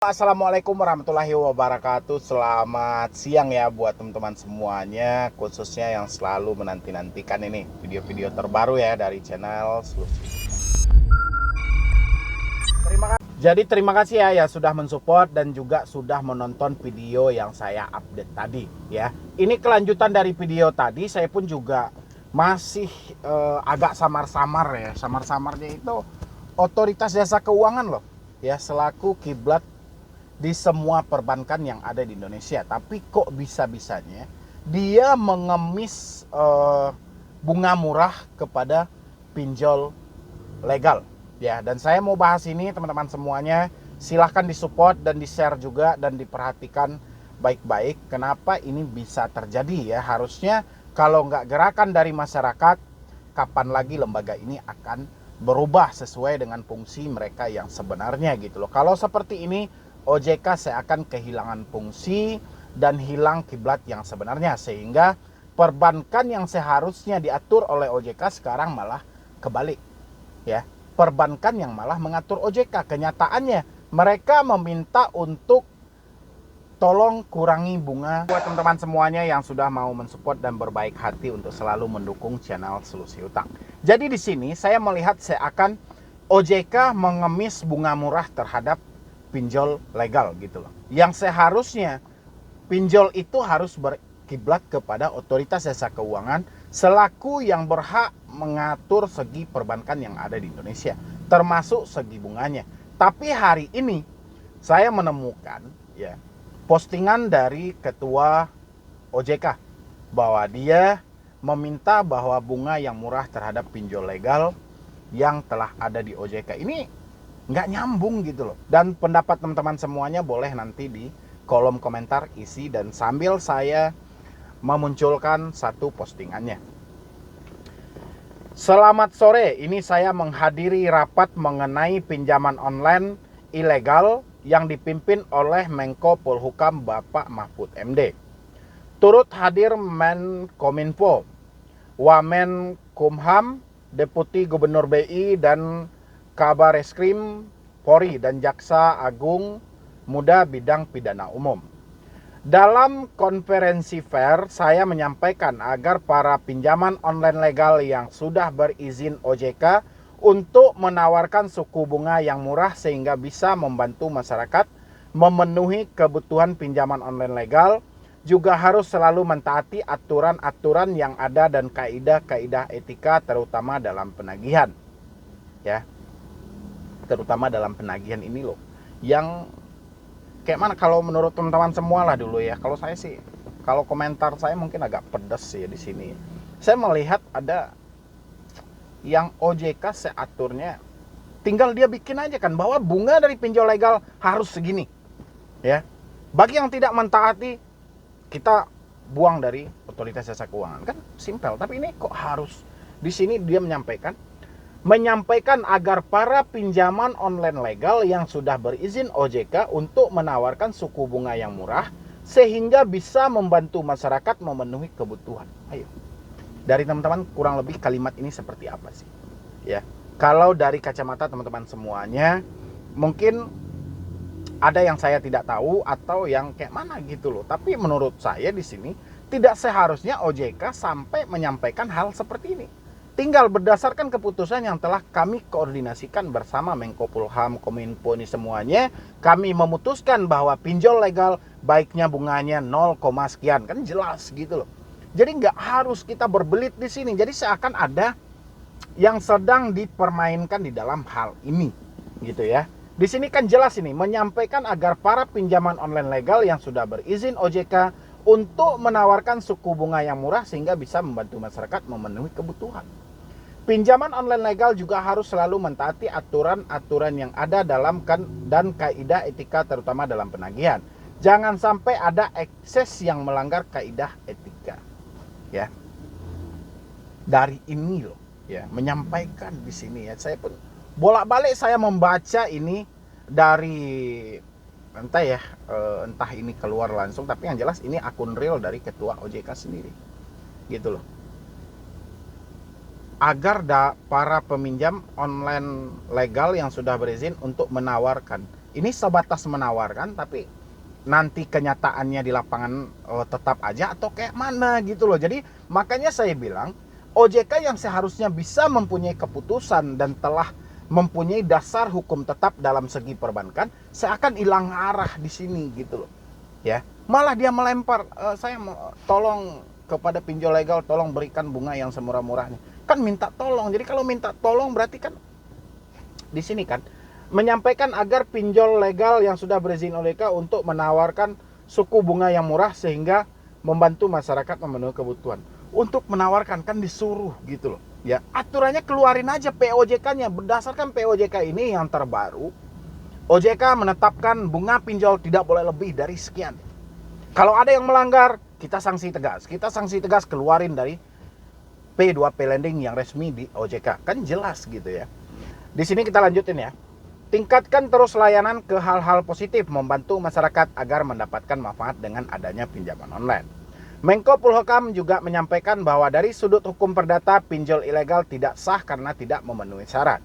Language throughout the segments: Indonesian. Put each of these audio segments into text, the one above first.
Assalamualaikum warahmatullahi wabarakatuh. Selamat siang ya buat teman-teman semuanya, khususnya yang selalu menanti-nantikan ini video-video terbaru ya dari channel Solusi. Terima kasih ya sudah mensupport dan juga sudah menonton video yang saya update tadi ya. Ini kelanjutan dari video tadi. Saya pun juga masih agak samar-samar ya. Samar-samarnya itu Otoritas Jasa Keuangan loh ya, selaku kiblat di semua perbankan yang ada di Indonesia. Tapi kok bisa-bisanya dia mengemis bunga murah kepada pinjol legal ya. Dan saya mau bahas ini teman-teman semuanya. Silahkan disupport dan di-share juga dan diperhatikan baik-baik kenapa ini bisa terjadi ya. Harusnya kalau nggak gerakan dari masyarakat, kapan lagi lembaga ini akan berubah sesuai dengan fungsi mereka yang sebenarnya gitu loh. Kalau seperti ini, OJK seakan kehilangan fungsi dan hilang kiblat yang sebenarnya, sehingga perbankan yang seharusnya diatur oleh OJK sekarang malah kebalik ya. Perbankan yang malah mengatur OJK. Kenyataannya mereka meminta untuk tolong kurangi bunga. Buat teman-teman semuanya yang sudah mau mensupport dan berbaik hati untuk selalu mendukung channel Solusi Utang. Jadi di sini saya melihat seakan OJK mengemis bunga murah terhadap pinjol legal gitu loh. Yang seharusnya pinjol itu harus berkiblat kepada Otoritas Jasa Keuangan selaku yang berhak mengatur segi perbankan yang ada di Indonesia, termasuk segi bunganya. Tapi hari ini saya menemukan ya postingan dari ketua OJK bahwa dia meminta bahwa bunga yang murah terhadap pinjol legal yang telah ada di OJK ini nggak nyambung gitu loh. Dan pendapat teman-teman semuanya boleh nanti di kolom komentar isi dan sambil saya memunculkan satu postingannya. Selamat sore, ini saya menghadiri rapat mengenai pinjaman online ilegal yang dipimpin oleh Menko Polhukam Bapak Mahfud MD. Turut hadir Menkominfo, Wamen Kumham, Deputi Gubernur BI dan Kabar Eskrim Polri dan Jaksa Agung Muda Bidang Pidana Umum. Dalam konferensi pers saya menyampaikan agar para pinjaman online legal yang sudah berizin OJK untuk menawarkan suku bunga yang murah sehingga bisa membantu masyarakat memenuhi kebutuhan pinjaman online legal juga harus selalu mentaati aturan-aturan yang ada dan kaidah-kaidah etika terutama dalam penagihan. Ya. Terutama dalam penagihan ini loh. Yang kayak mana kalau menurut teman-teman semua lah dulu ya. Kalau saya sih, kalau komentar saya mungkin agak pedas ya di sini. Saya melihat ada yang OJK seaturnya tinggal dia bikin aja kan bahwa bunga dari pinjol legal harus segini. Ya. Bagi yang tidak mentaati, kita buang dari Otoritas Jasa Keuangan. Kan simpel, tapi ini kok harus di sini dia menyampaikan agar para pinjaman online legal yang sudah berizin OJK untuk menawarkan suku bunga yang murah sehingga bisa membantu masyarakat memenuhi kebutuhan. Ayo. Dari teman-teman kurang lebih kalimat ini seperti apa sih? Ya. Kalau dari kacamata teman-teman semuanya mungkin ada yang saya tidak tahu atau yang kayak mana gitu loh. Tapi menurut saya di sini tidak seharusnya OJK sampai menyampaikan hal seperti ini. Tinggal berdasarkan keputusan yang telah kami koordinasikan bersama Menko Polhukam, Kominfo ini semuanya, kami memutuskan bahwa pinjol legal baiknya bunganya 0, sekian, kan jelas gitu loh. Jadi nggak harus kita berbelit di sini. Jadi seakan ada yang sedang dipermainkan di dalam hal ini, gitu ya. Di sini kan jelas ini menyampaikan agar para pinjaman online legal yang sudah berizin OJK untuk menawarkan suku bunga yang murah sehingga bisa membantu masyarakat memenuhi kebutuhan. Pinjaman online legal juga harus selalu mentaati aturan-aturan yang ada dalam dan kaidah etika terutama dalam penagihan. Jangan sampai ada ekses yang melanggar kaidah etika. Ya. Dari ini loh, ya, menyampaikan di sini ya. Saya pun bolak-balik saya membaca ini dari entah ini keluar langsung, tapi yang jelas ini akun real dari ketua OJK sendiri. Gitu loh. Agar para peminjam online legal yang sudah berizin untuk menawarkan Ini sebatas menawarkan, tapi nanti kenyataannya di lapangan tetap aja atau kayak mana gitu loh. Jadi makanya saya bilang OJK yang seharusnya bisa mempunyai keputusan dan telah mempunyai dasar hukum tetap dalam segi perbankan, seakan hilang arah di sini gitu loh. Ya, malah dia melempar, saya tolong kepada pinjol legal, tolong berikan bunga yang semurah-murahnya. Kan minta tolong. Jadi kalau minta tolong berarti kan di sini kan menyampaikan agar pinjol legal yang sudah berizin OJK untuk menawarkan suku bunga yang murah sehingga membantu masyarakat memenuhi kebutuhan. Untuk menawarkan kan disuruh gitu loh. Ya, aturannya keluarin aja POJK-nya. Berdasarkan POJK ini yang terbaru, OJK menetapkan bunga pinjol tidak boleh lebih dari sekian. Kalau ada yang melanggar, kita sanksi tegas. Kita sanksi tegas keluarin dari P2P lending yang resmi di OJK. Kan jelas gitu ya. Di sini kita lanjutin ya. Tingkatkan terus layanan ke hal-hal positif, membantu masyarakat agar mendapatkan manfaat dengan adanya pinjaman online. Menko Polhukam juga menyampaikan bahwa dari sudut hukum perdata, pinjol ilegal tidak sah karena tidak memenuhi syarat.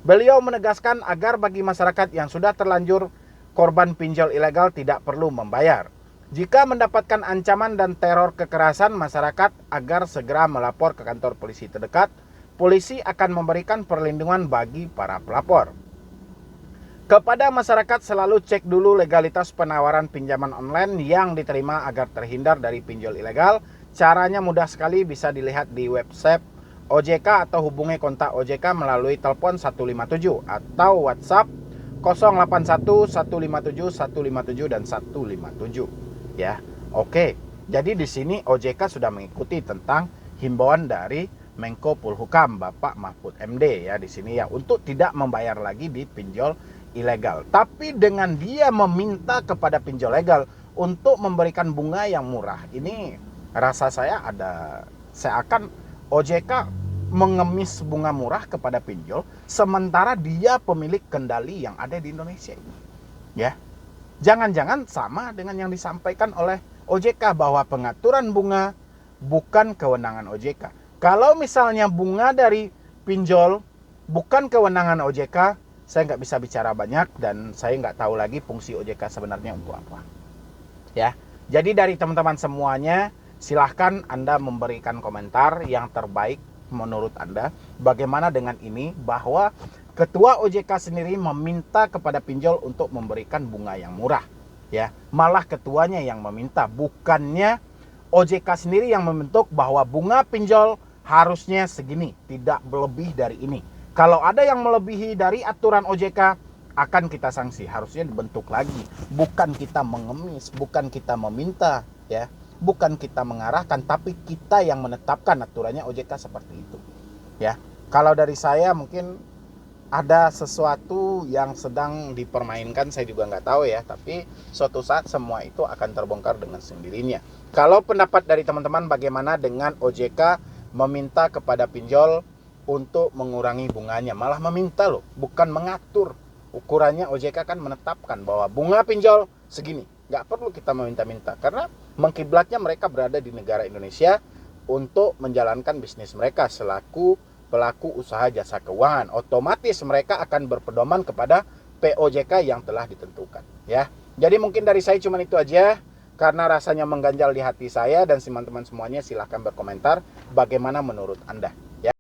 Beliau menegaskan agar bagi masyarakat yang sudah terlanjur korban pinjol ilegal tidak perlu membayar. Jika mendapatkan ancaman dan teror kekerasan, masyarakat agar segera melapor ke kantor polisi terdekat. Polisi akan memberikan perlindungan bagi para pelapor. Kepada masyarakat selalu cek dulu legalitas penawaran pinjaman online yang diterima agar terhindar dari pinjol ilegal. Caranya mudah sekali, bisa dilihat di website OJK atau hubungi kontak OJK melalui telepon 157 atau WhatsApp 081 157 157 dan 157 ya. Oke. Jadi di sini OJK sudah mengikuti tentang himbauan dari Menko Polhukam Bapak Mahfud MD ya di sini ya, untuk tidak membayar lagi di pinjol ilegal. Tapi dengan dia meminta kepada pinjol legal untuk memberikan bunga yang murah, ini rasa saya ada seakan OJK mengemis bunga murah kepada pinjol sementara dia pemilik kendali yang ada di Indonesia ini. Ya. Jangan-jangan sama dengan yang disampaikan oleh OJK bahwa pengaturan bunga bukan kewenangan OJK. Kalau misalnya bunga dari pinjol bukan kewenangan OJK, saya nggak bisa bicara banyak dan saya nggak tahu lagi fungsi OJK sebenarnya untuk apa. Ya, jadi dari teman-teman semuanya, silahkan Anda memberikan komentar yang terbaik menurut Anda. Bagaimana dengan ini bahwa Ketua OJK sendiri meminta kepada pinjol untuk memberikan bunga yang murah. Ya, malah ketuanya yang meminta, bukannya OJK sendiri yang membentuk bahwa bunga pinjol harusnya segini, tidak lebih dari ini. Kalau ada yang melebihi dari aturan OJK, akan kita sanksi. Harusnya dibentuk lagi. Bukan kita mengemis, bukan kita meminta, ya, bukan kita mengarahkan, tapi kita yang menetapkan aturannya OJK seperti itu. Ya, kalau dari saya mungkin ada sesuatu yang sedang dipermainkan, saya juga nggak tahu ya. Tapi suatu saat semua itu akan terbongkar dengan sendirinya. Kalau pendapat dari teman-teman bagaimana dengan OJK meminta kepada pinjol untuk mengurangi bunganya, malah meminta loh, bukan mengatur. Ukurannya OJK kan menetapkan bahwa bunga pinjol segini, nggak perlu kita meminta-minta karena mengkiblatnya mereka berada di negara Indonesia untuk menjalankan bisnis mereka selaku pelaku usaha jasa keuangan. Otomatis mereka akan berpedoman kepada POJK yang telah ditentukan ya. Jadi mungkin dari saya cuma itu aja. Karena rasanya mengganjal di hati saya dan teman-teman semuanya, silahkan berkomentar bagaimana menurut Anda.